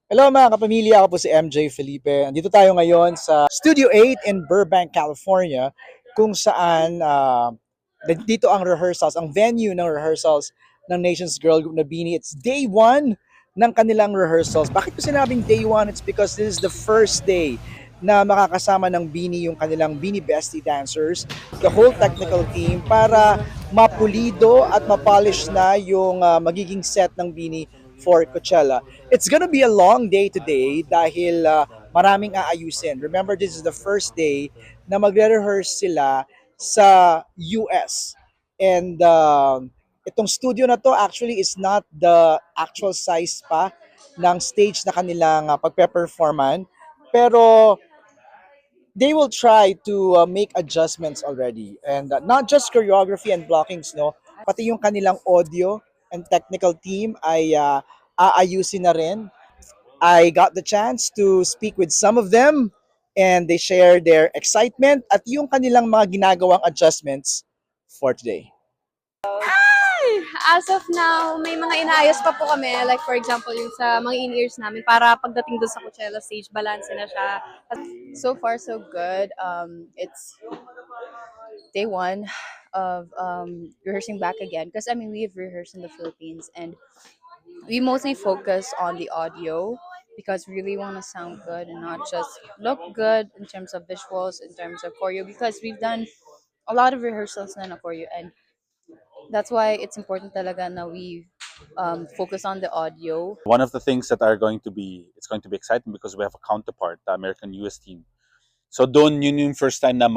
Hello mga kapamilya, ako po si MJ Felipe. Andito tayo ngayon sa Studio 8 in Burbank, California, kung saan dito ang rehearsals, ang venue ng rehearsals ng Nations Girl Group na Bini. It's day 1 ng kanilang rehearsals. Bakit ko sinabing day 1? It's because this is the first day na makakasama ng Bini yung kanilang Bini Bestie dancers, the whole technical team, para mapulido at mapolish na yung magiging set ng Bini for Coachella. It's gonna be a long day today dahil maraming aayusin. Remember, this is the first day na magre-rehearse sila sa US. And itong studio na to actually is not the actual size pa ng stage na kanilang pagpe-performan. Pero they will try to make adjustments already. And not just choreography and blockings, no? Pati yung kanilang audio and technical team ay aayusin na rin. I got the chance to speak with some of them and they share their excitement at yung kanilang mga ginagawang adjustments for today. As of now, may mga inaayos pa po kami. Like for example, yung sa mga in-ears namin para pagdating doon sa Coachella stage, balance na siya. So far, so good. It's day one of rehearsing back again because we've rehearsed in the Philippines and we mostly focus on the audio because we really want to sound good and not just look good in terms of visuals, in terms of choreo, because we've done a lot of rehearsals na choreo, and that's why it's important talaga na we focus on the audio. One of the things that are going to be, it's going to be exciting because we have a counterpart, the American US team. So doon yun yung first time na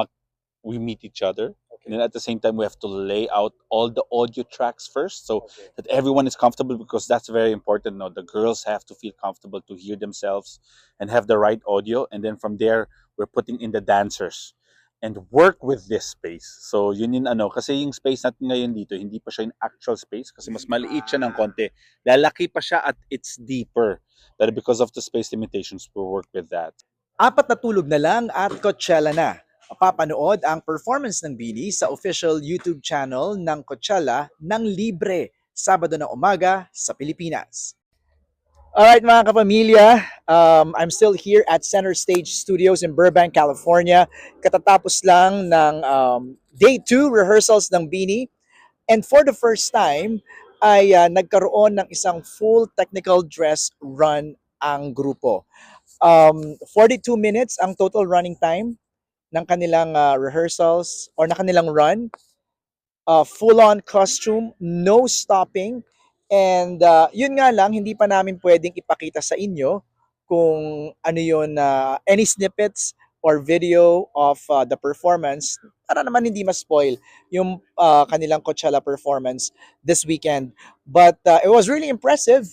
we meet each other. And then at the same time, we have to lay out all the audio tracks first so that everyone is comfortable, because that's very important. No, the girls have to feel comfortable to hear themselves and have the right audio. And then from there, we're putting in the dancers and work with this space. So yun yung kasi yung space natin ngayon dito, hindi pa siya yung actual space kasi mas maliit siya ng konti. Lalaki pa siya at it's deeper. But because of the space limitations, we'll work with that. 4 na lang at Coachella na. Mapapanood ang performance ng Bini sa official YouTube channel ng Coachella ng libre Sabado ng umaga sa Pilipinas. Alright mga kapamilya, I'm still here at Center Stage Studios in Burbank, California. Katatapos lang ng day 2 rehearsals ng Bini. And for the first time, ay nagkaroon ng isang full technical dress run ang grupo. 42 minutes ang total running time ng kanilang rehearsals or na kanilang run. Full-on costume, no stopping. And yun nga lang, hindi pa namin pwedeng ipakita sa inyo kung ano yun, any snippets or video of the performance para naman hindi ma-spoil yung kanilang Coachella performance this weekend. But it was really impressive.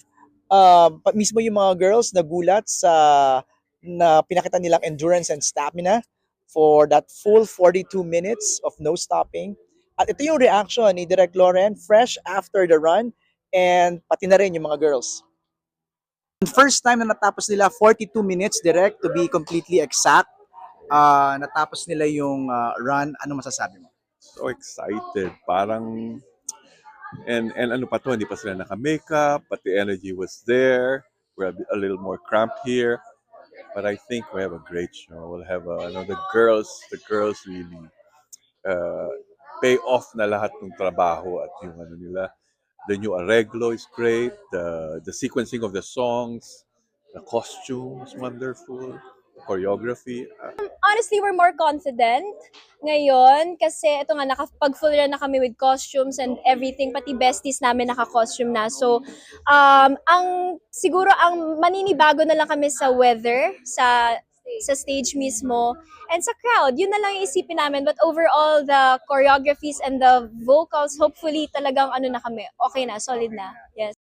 Mismo yung mga girls nagulat sa na pinakita nilang endurance and stamina for that full 42 minutes of no stopping. At ito yung reaction ni Direk Loren fresh after the run and pati na rin yung mga girls. First time na natapos nila 42 minutes direct to be completely exact. Natapos nila yung run. Ano masasabi mo? So excited. Parang, and ano pa to, hindi pa sila naka-makeup, but the energy was there. We're a little more cramped here. But I think we have a great show. We'll have the girls really uh, pay off na lahat ng trabaho at yung nila. The new arreglo is great. The sequencing of the songs, the costumes, wonderful. The choreography. Honestly, we're more confident ngayon kasi ito nga, nakapag-full run na kami with costumes and everything, pati besties namin naka-costume na. So, siguro ang maninibago na lang kami sa weather, sa stage mismo, and sa crowd. Yun na lang yung isipin namin. But overall, the choreographies and the vocals, hopefully talagang ano na kami, okay na, solid na. Yes.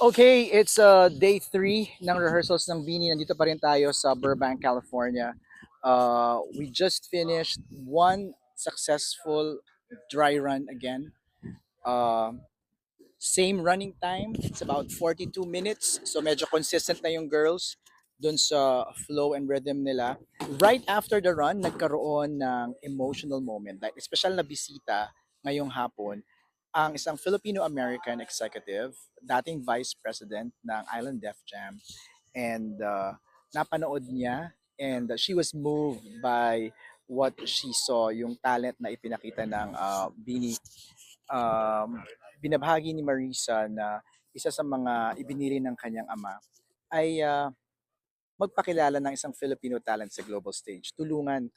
Okay, it's day 3 ng rehearsals ng Bini. Nandito pa rin tayo sa Burbank, California. We just finished one successful dry run again. Same running time, it's about 42 minutes. So medyo consistent na yung girls dun sa flow and rhythm nila. Right after the run, nagkaroon ng emotional moment. Like, special na bisita ngayong hapon ang isang Filipino-American executive, dating vice president ng Island Def Jam. and napanood niya, and she was moved by what she saw, yung talent na ipinakita ng Bini. Binabahagi ni Marisa na isa sa mga ibinili ng kanyang ama ay magpakilala ng isang Filipino talent sa global stage. Tulungan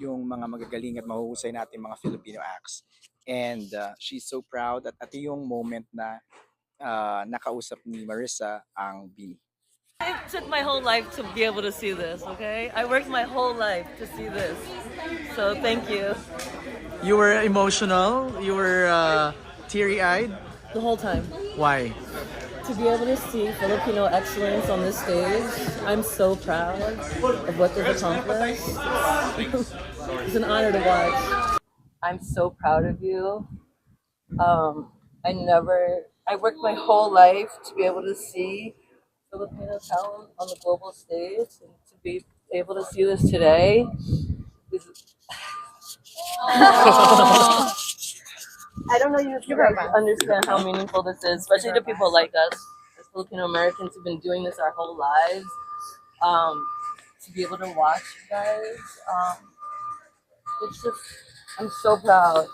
yung mga magagaling at mahuhusay natin mga Filipino acts. And she's so proud at ito yung moment na nakausap ni Marisa ang Bini. It took my whole life to be able to see this, okay? I worked my whole life to see this. So thank you. You were emotional. You were teary-eyed. The whole time. Why? To be able to see Filipino excellence on this stage, I'm so proud of what they've accomplished. It's an honor to watch. I'm so proud of you. I worked my whole life to be able to see Filipino talent on the global stage, and to be able to see this today is I don't know if you guys understand how meaningful this is, especially to people like us, as Filipino Americans who've been doing this our whole lives. To be able to watch you guys, it's just, I'm so proud.